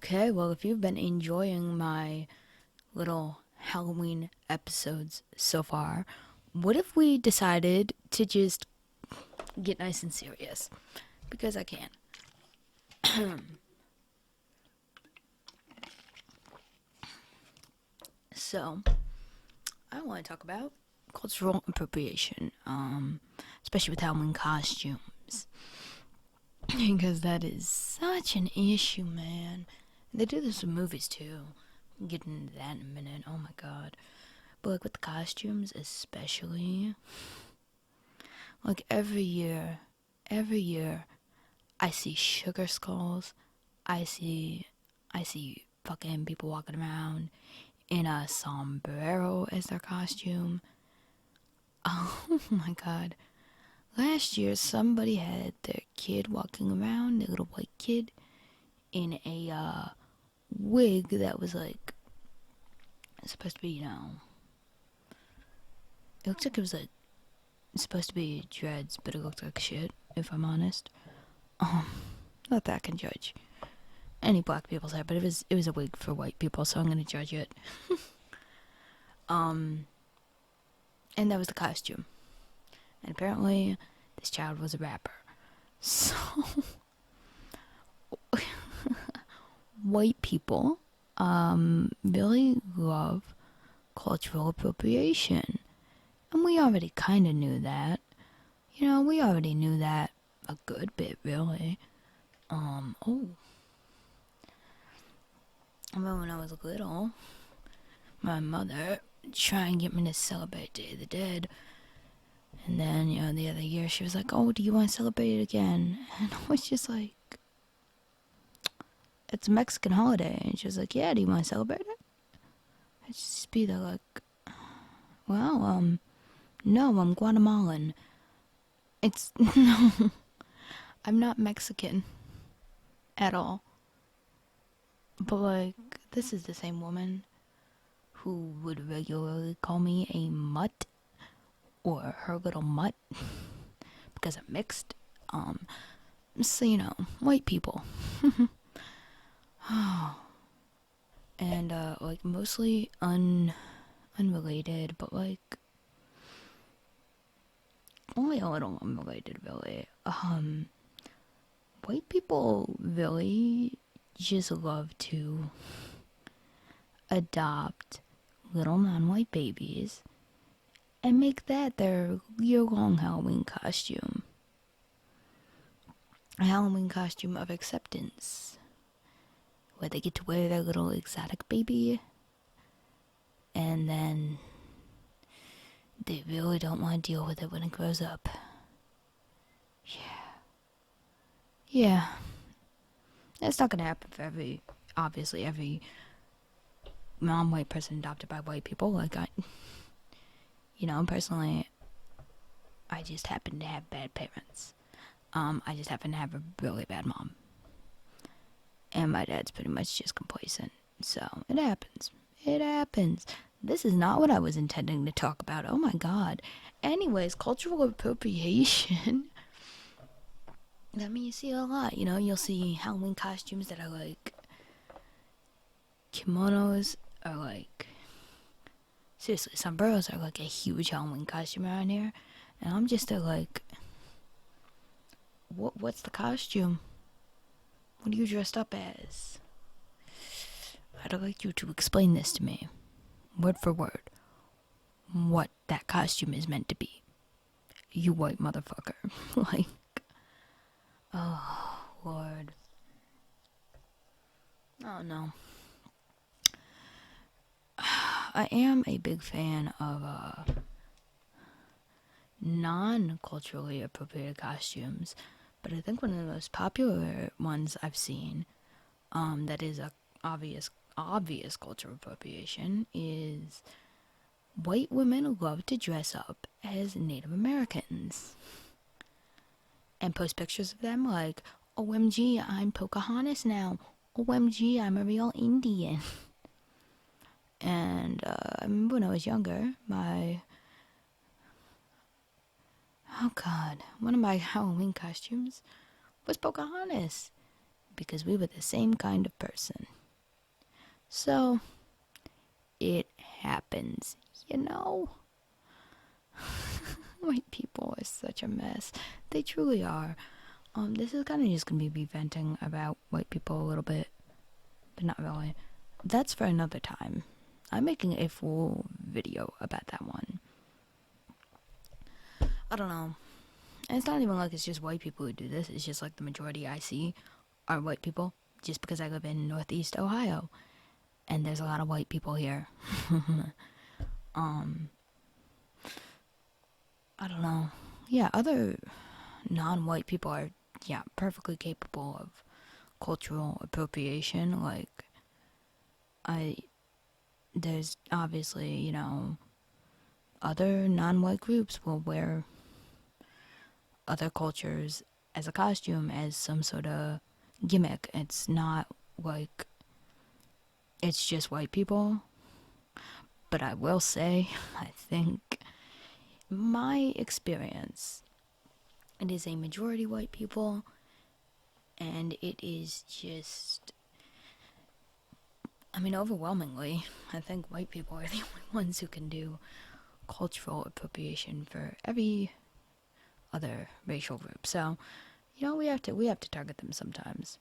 Okay, well, if you've been enjoying my little Halloween episodes so far, what if we decided to just get nice and serious? Because I can. So, I want to talk about cultural appropriation, especially with Halloween costumes. Because that is such an issue, man. They do this with movies too. We'll get into that in a minute. Oh my god. But like with the costumes, especially, like every year, I see sugar skulls. I see, I see fucking people walking around in a sombrero as their costume. Oh my god. Last year, somebody had their kid walking around, their little white kid, in a wig that was like supposed to be, it looks like it was like supposed to be dreads, but it looked like shit, if I'm honest. Um, Not that I can judge any black people's hair, but it was a wig for white people, so I'm gonna judge it. Um, and that was the costume. And apparently, this child was a rapper. So, white people, really love cultural appropriation. And we already kind of knew that. We already knew that a good bit, really. Oh, I remember when I was little, my mother tried and get me to celebrate Day of the Dead. And then, the other year she was like, oh, do you want to celebrate it again? And I was just like, it's a Mexican holiday. And she was like, yeah, do you want to celebrate it? I'd just be there like, well, no, I'm Guatemalan. It's, no, I'm not Mexican at all. But like, this is the same woman who would regularly call me a mutt or her little mutt because I'm mixed. So white people. And like mostly unrelated, but like only a little unrelated, really. White people really just love to adopt little non-white babies and make that their year-long Halloween costume. A Halloween costume of acceptance, where they get to wear their little exotic baby, and then they really don't want to deal with it when it grows up. Yeah. That's not gonna happen for obviously every non-white person adopted by white people. Like, personally, I just happen to have bad parents. I just happen to have a really bad mom. And my dad's pretty much just complacent. So, it happens. It happens. This is not what I was intending to talk about. Oh my god. Anyways, cultural appropriation. I mean, you see it a lot. You'll see Halloween costumes that are like kimonos, or like, seriously, sombreros are like a huge Halloween costume around here. And I'm just like, what's the costume? What are you dressed up as? I'd like you to explain this to me, word for word, what that costume is meant to be. You white motherfucker. Like, oh, Lord. Oh, no. I am a big fan of non-culturally appropriated costumes, but I think one of the most popular ones I've seen, that is a obvious cultural appropriation, is white women love to dress up as Native Americans and post pictures of them like, OMG, I'm Pocahontas now. OMG, I'm a real Indian. And I remember when I was younger, one of my Halloween costumes was Pocahontas. because we were the same kind of person. So, it happens, you know? White people are such a mess. They truly are. This is kind of just gonna be venting about white people a little bit, but not really. That's for another time. I'm making a full video about that one. I don't know. And it's not even like it's just white people who do this. It's just like the majority I see are white people, just because I live in Northeast Ohio. And there's a lot of white people here. I don't know. Yeah, other non-white people are, perfectly capable of cultural appropriation. Like, there's obviously, other non-white groups will wear other cultures as a costume, as some sort of gimmick. It's not like it's just white people. But I will say, I think my experience, it is a majority white people, and it is just, overwhelmingly, I think white people are the only ones who can do cultural appropriation for every other racial group. So, we have to target them sometimes.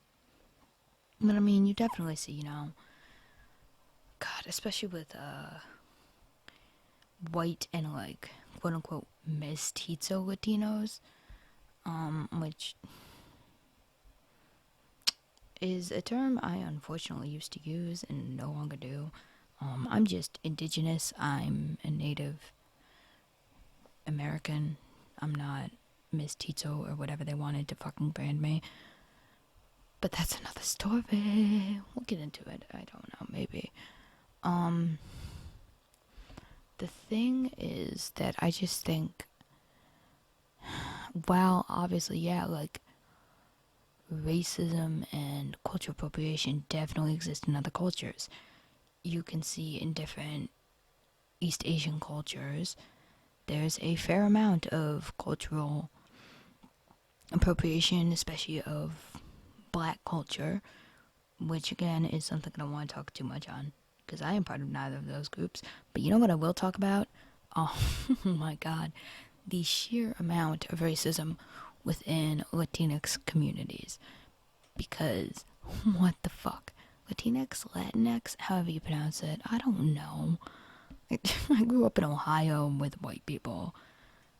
But you definitely see, God, especially with white and like quote unquote mestizo Latinos, which is a term I unfortunately used to use and no longer do. I'm just indigenous. I'm a Native American. I'm not mestizo or whatever they wanted to fucking brand me. But that's another story. We'll get into it. I don't know, maybe. The thing is that I just think, while obviously, like, racism and cultural appropriation definitely exist in other cultures. You can see in different East Asian cultures, there's a fair amount of cultural appropriation, especially of black culture, which again is something I don't want to talk too much on, because I am part of neither of those groups. But you know what I will talk about? Oh my god, the sheer amount of racism within Latinx communities. Because, what the fuck? Latinx, however you pronounce it, I don't know. I grew up in Ohio with white people.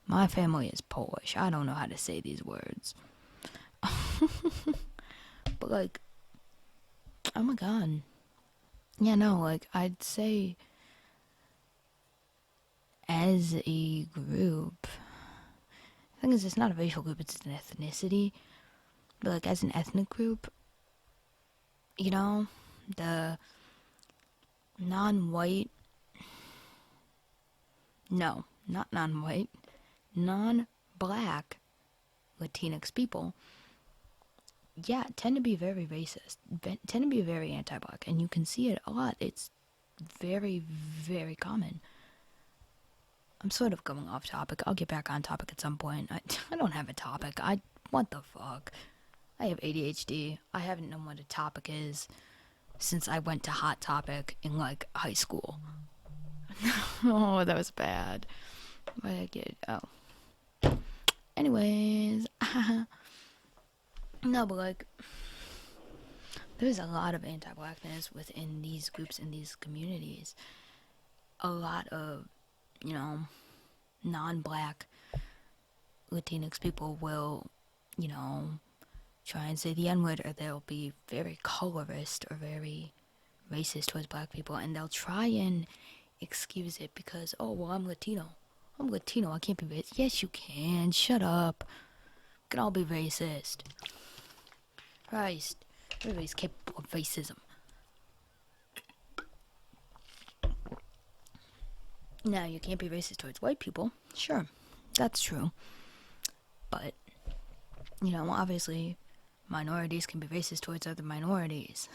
My family is Polish. I don't know how to say these words. But like, oh my god. Yeah, no, like, I'd say as a group, the thing is, it's not a racial group, it's an ethnicity. But like, as an ethnic group, the non-white, no, not non-white, non-black Latinx people, tend to be very racist, tend to be very anti-black, and you can see it a lot. It's very, very common. I'm sort of going off topic. I'll get back on topic at some point. I don't have a topic. What the fuck? I have ADHD. I haven't known what a topic is since I went to Hot Topic in, like, high school. Oh, that was bad. What did I get? Oh. Anyways. No, but, like, there's a lot of anti-blackness within these groups, in these communities. A lot of, non-black Latinx people will, try and say the N-word, or they'll be very colorist or very racist towards black people, and they'll try and excuse it because, oh, well, I'm Latino, I can't be racist. Yes, you can. Shut up. We can all be racist. Christ. Everybody's capable of racism. Now, you can't be racist towards white people. Sure, that's true. But, obviously, minorities can be racist towards other minorities.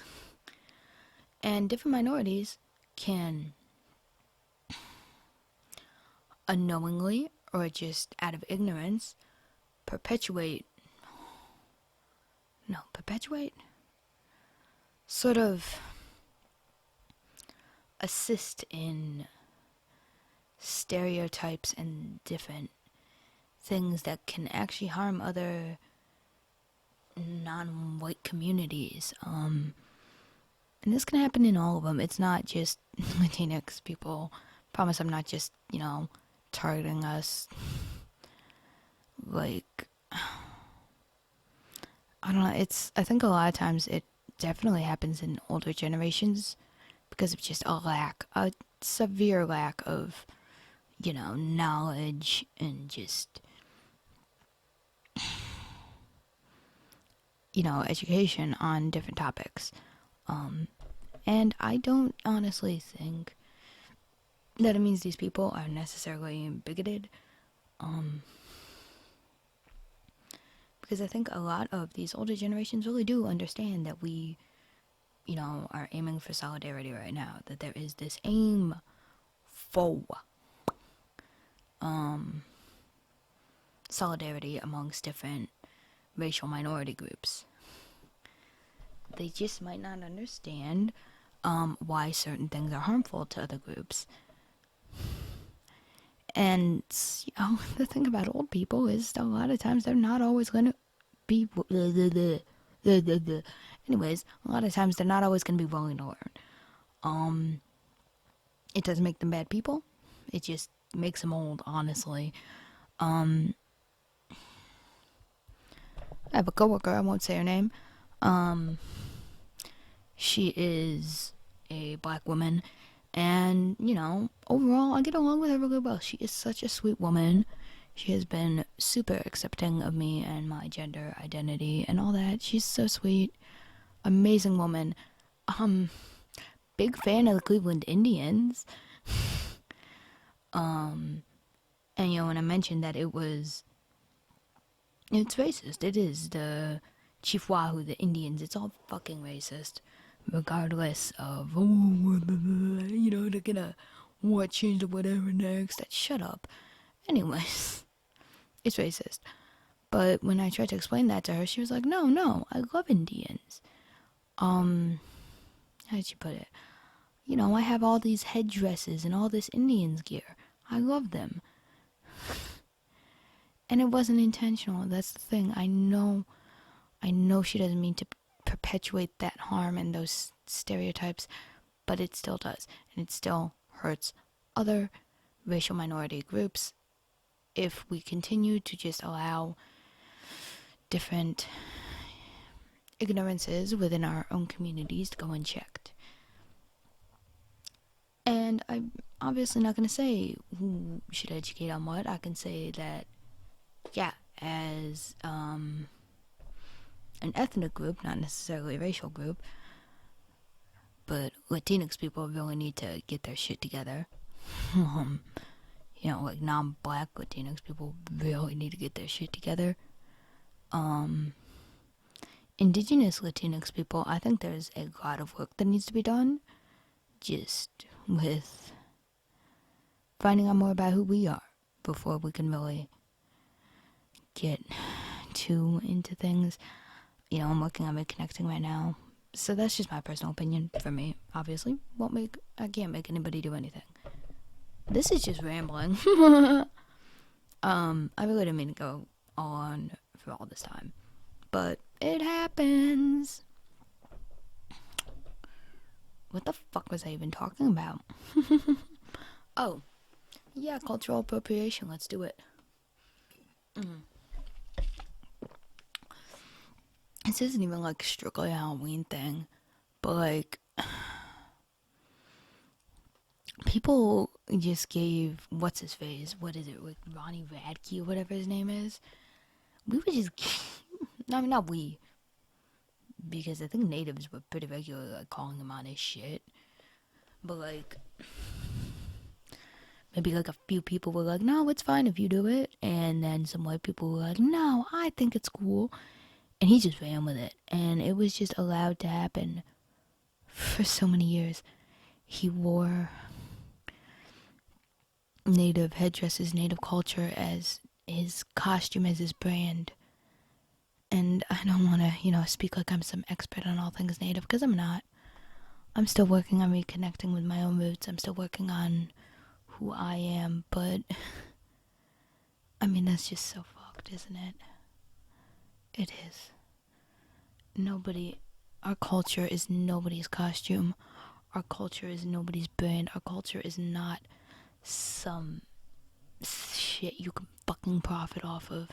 And different minorities can unknowingly or just out of ignorance perpetuate. sort of assist in stereotypes and different things that can actually harm other non-white communities. And this can happen in all of them. It's not just Latinx people. Promise I'm not just, targeting us. Like, I don't know. I think a lot of times it definitely happens in older generations because of just a severe lack of, knowledge and just, education on different topics. And I don't honestly think that it means these people are necessarily bigoted. Because I think a lot of these older generations really do understand that we, are aiming for solidarity right now. That there is this aim for solidarity amongst different racial minority groups. They just might not understand why certain things are harmful to other groups. And, the thing about old people is a lot of times they're not always going to be... Anyways, a lot of times they're not always going to be willing to learn. It doesn't make them bad people. It just makes them old, honestly. I have a coworker, I won't say her name. She is a black woman, and, overall, I get along with her really well. She is such a sweet woman. She has been super accepting of me and my gender identity and all that. She's so sweet. Amazing woman. Big fan of the Cleveland Indians. And, when I mentioned that it's racist. It is the Chief Wahoo, the Indians. It's all fucking racist. Regardless of, they're gonna what change or whatever next. Shut up. Anyways, it's racist. But when I tried to explain that to her, she was like, no, I love Indians. How did she put it? I have all these headdresses and all this Indians gear. I love them. And it wasn't intentional. That's the thing. I know she doesn't mean to perpetuate that harm and those stereotypes, but it still does. And it still hurts other racial minority groups if we continue to just allow different ignorances within our own communities to go unchecked. And I'm obviously not going to say who should educate on what. I can say that, as an ethnic group, not necessarily a racial group, but Latinx people really need to get their shit together. Like non-black Latinx people really need to get their shit together. Indigenous Latinx people, I think there's a lot of work that needs to be done just with finding out more about who we are before we can really get too into things. I'm working on reconnecting right now. So that's just my personal opinion for me. Obviously, I can't make anybody do anything. This is just rambling. I really didn't mean to go on for all this time. But it happens. What the fuck was I even talking about? Oh, yeah, cultural appropriation. Let's do it. This isn't even like strictly a Halloween thing, but people just gave what's his face? What is it? Like Ronnie Radke or whatever his name is. We would just, not we, because I think natives were pretty regularly calling him on his shit, but maybe a few people were like, no, it's fine if you do it, and then some white people were like, no, I think it's cool. And he just ran with it. And it was just allowed to happen for so many years. He wore native headdresses, native culture as his costume, as his brand. And I don't want to, speak like I'm some expert on all things Native, because I'm not. I'm still working on reconnecting with my own roots. I'm still working on who I am, but I mean, that's just so fucked, isn't it? It is. Our culture is nobody's costume. Our culture is nobody's brand. Our culture is not some shit you can fucking profit off of.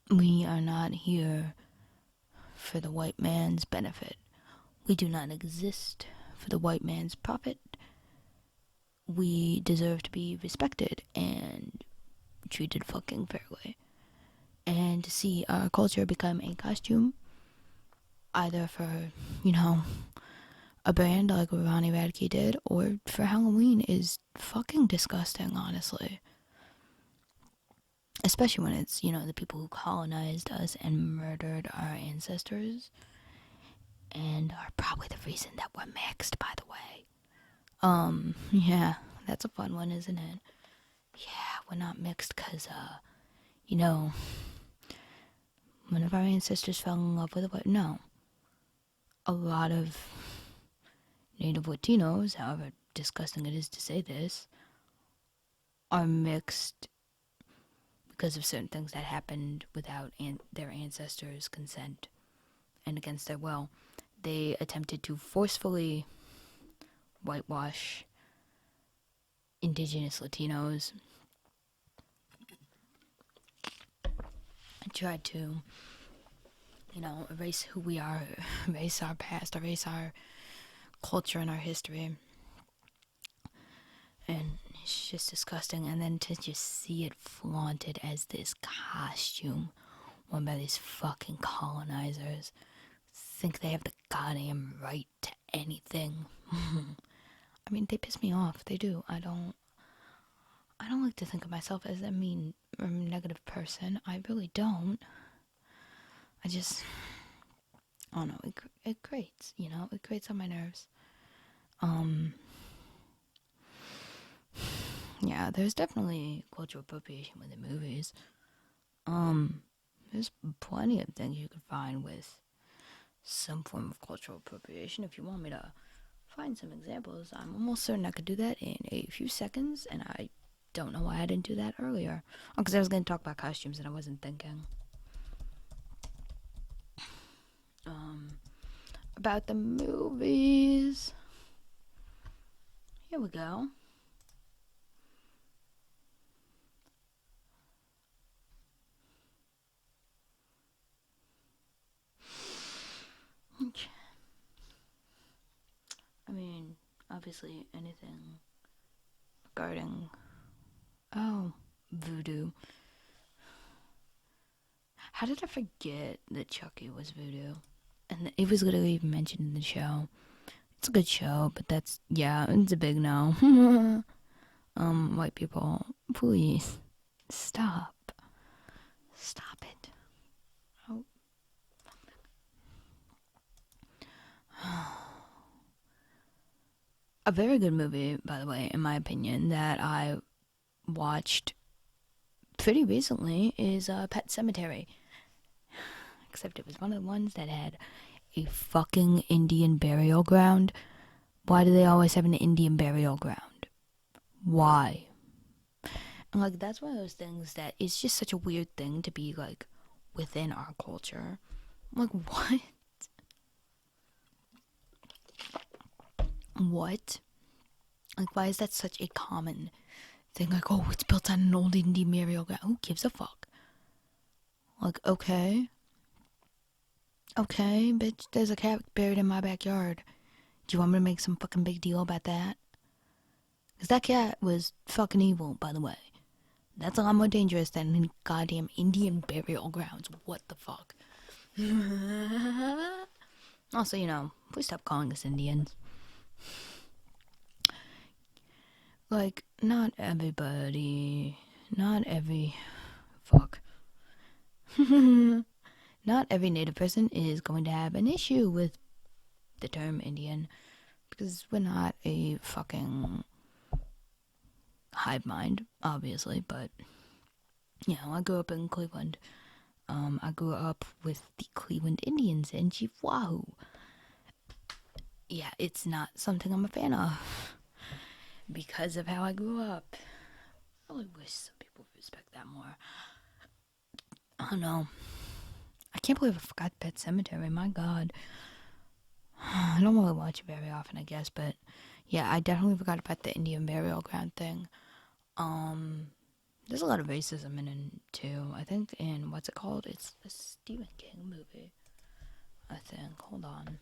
We are not here for the white man's benefit. We do not exist for the white man's profit. We deserve to be respected and treated fucking fairly. And to see our culture become a costume, either for, a brand like Ronnie Radke did, or for Halloween, is fucking disgusting, honestly. Especially when it's, the people who colonized us and murdered our ancestors, and are probably the reason that we're mixed, by the way. Yeah, that's a fun one, isn't it? Yeah, we're not mixed because, one of our ancestors fell in love with a white. No. A lot of Native Latinos, however disgusting it is to say this, are mixed because of certain things that happened without their ancestors' consent and against their will. They attempted to forcefully whitewash indigenous Latinos and tried to, erase who we are, erase our past, erase our culture and our history. And it's just disgusting. And then to just see it flaunted as this costume worn by these fucking colonizers, think they have the goddamn right to anything. I mean, they piss me off. They do. I don't like to think of myself as a mean or negative person. I really don't. I don't know, it grates, it grates on my nerves. Yeah, there's definitely cultural appropriation within movies. There's plenty of things you could find with some form of cultural appropriation. If you want me to find some examples, I'm almost certain I could do that in a few seconds, and I don't know why I didn't do that earlier. Oh, because I was going to talk about costumes and I wasn't thinking. About the movies. Here we go. Okay. I mean, obviously anything regarding, voodoo. How did I forget that Chucky was voodoo? And it was literally even mentioned in the show. It's a good show, but it's a big no. White people, please, stop it. Oh. A very good movie, by the way, in my opinion, that I watched pretty recently is Pet Sematary. Except it was one of the ones that had a fucking Indian burial ground. Why do they always have an Indian burial ground? Why? And that's one of those things that is just such a weird thing to be within our culture. What? What? Why is that such a common thing? It's built on an old Indian burial ground. Who gives a fuck? Okay, bitch, there's a cat buried in my backyard. Do you want me to make some fucking big deal about that? Because that cat was fucking evil, by the way. That's a lot more dangerous than goddamn Indian burial grounds. What the fuck? Also, please stop calling us Indians. Not everybody. Fuck. Not every Native person is going to have an issue with the term Indian, because we're not a fucking hive mind, obviously, but I grew up in Cleveland. I grew up with the Cleveland Indians and Chief Wahoo. Yeah, it's not something I'm a fan of because of how I grew up. I really wish some people respect that more. I don't know. I can't believe I forgot Pet Cemetery. My God. I don't really watch it very often, I guess, but yeah, I definitely forgot about the Indian burial ground thing. There's a lot of racism in it too. I think in what's it called? It's a Stephen King movie. I think. Hold on.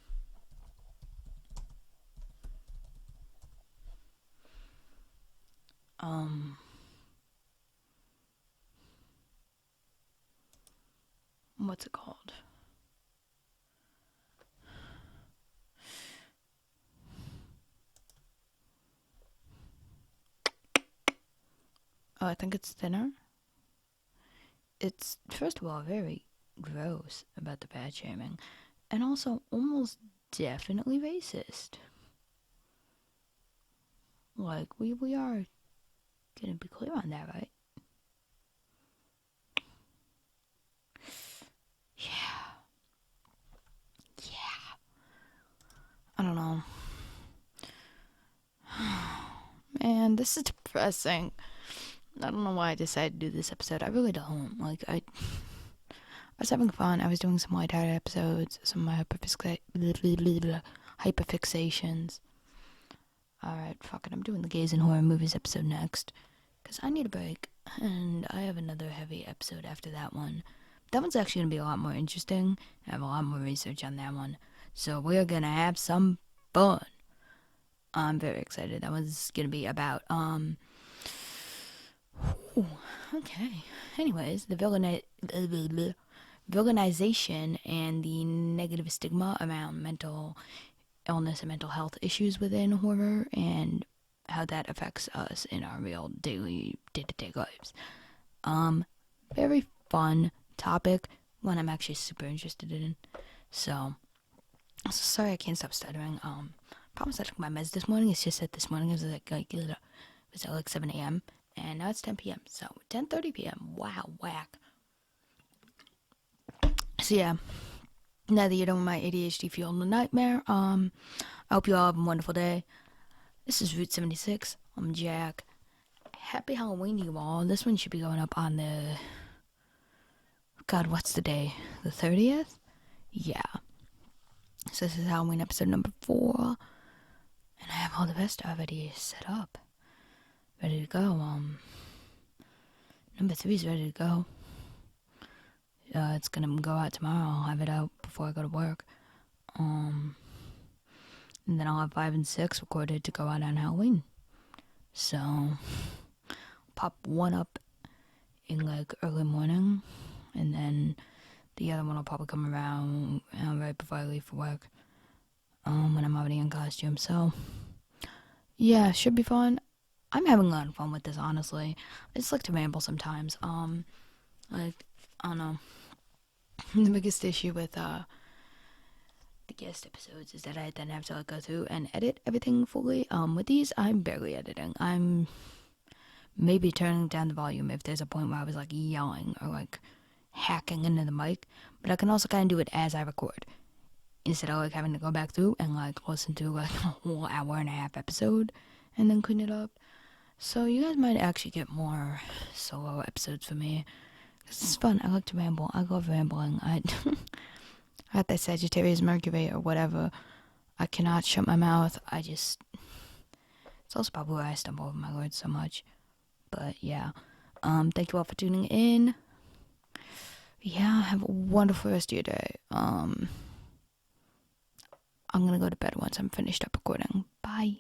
What's it called? Oh, I think it's Thinner. It's, first of all, very gross about the fat shaming, and also almost definitely racist. Like, we are gonna be clear on that, right? Yeah. Yeah. I don't know. Man, this is depressing. I don't know why I decided to do this episode. I really don't. Like, I was having fun. I was doing some lighthearted episodes, some of my hyperfixations. Alright, fuck it. I'm doing the gays and horror movies episode next. Because I need a break. And I have another heavy episode after that one. That one's actually going to be a lot more interesting. I have a lot more research on that one. So we're going to have some fun. I'm very excited. That one's going to be about, okay. Anyways, the villainization and the negative stigma around mental illness and mental health issues within horror and how that affects us in our real daily day-to-day lives. Very fun topic, one I'm actually super interested in. So sorry I can't stop stuttering. Promise I took my meds this morning. It's just that this morning it was like 7 a.m. and now it's 10 p.m. So 10:30 p.m. Wow, whack. So yeah, now that you're done with my ADHD fueled nightmare, I hope you all have a wonderful day. This is Route 76. I'm Jack. Happy Halloween, you all. This one should be going up on the... God, what's the day? The 30th? Yeah. So this is Halloween episode number 4. And I have all the rest already set up. Ready to go. Number 3 is ready to go. It's gonna go out tomorrow. I'll have it out before I go to work. And then I'll have 5 and 6 recorded to go out on Halloween. So, pop one up in like early morning, and then the other one will probably come around right before I leave for work. When I'm already in costume. So, yeah, should be fun. I'm having a lot of fun with this, honestly. I just like to ramble sometimes. Like, I don't know. The biggest issue with the guest episodes is that I then have to like go through and edit everything fully. With these, I'm barely editing. I'm maybe turning down the volume if there's a point where I was like yelling or like hacking into the mic, but I can also kind of do it as I record instead of like having to go back through and like listen to like a whole hour and a half episode and then clean it up. So you guys might actually get more solo episodes for me. This is fun. I like to ramble. I love rambling. I got that Sagittarius Mercury or whatever. I cannot shut my mouth. It's also probably why I stumble over my words so much. But yeah. Thank you all for tuning in. Yeah, have a wonderful rest of your day. I'm gonna go to bed once I'm finished up recording. Bye.